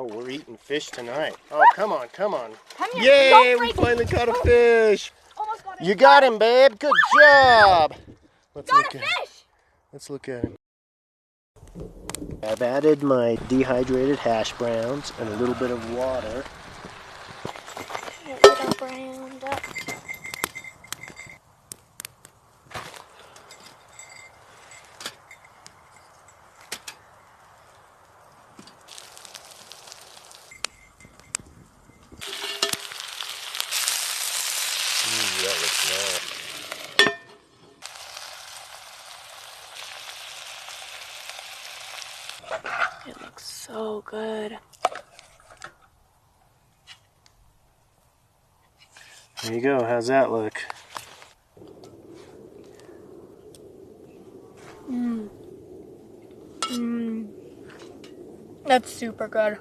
Oh, we're eating fish tonight. Oh, come on, come on. Come here. Yay, we finally caught a fish. Almost got it. You got him, babe. Good job. Let's Got look a at him. fish. Let's look at him. I've added my dehydrated hash browns and a little bit of water. A little browned up. That looks nice. It looks so good. There you go. How's that look? That's super good.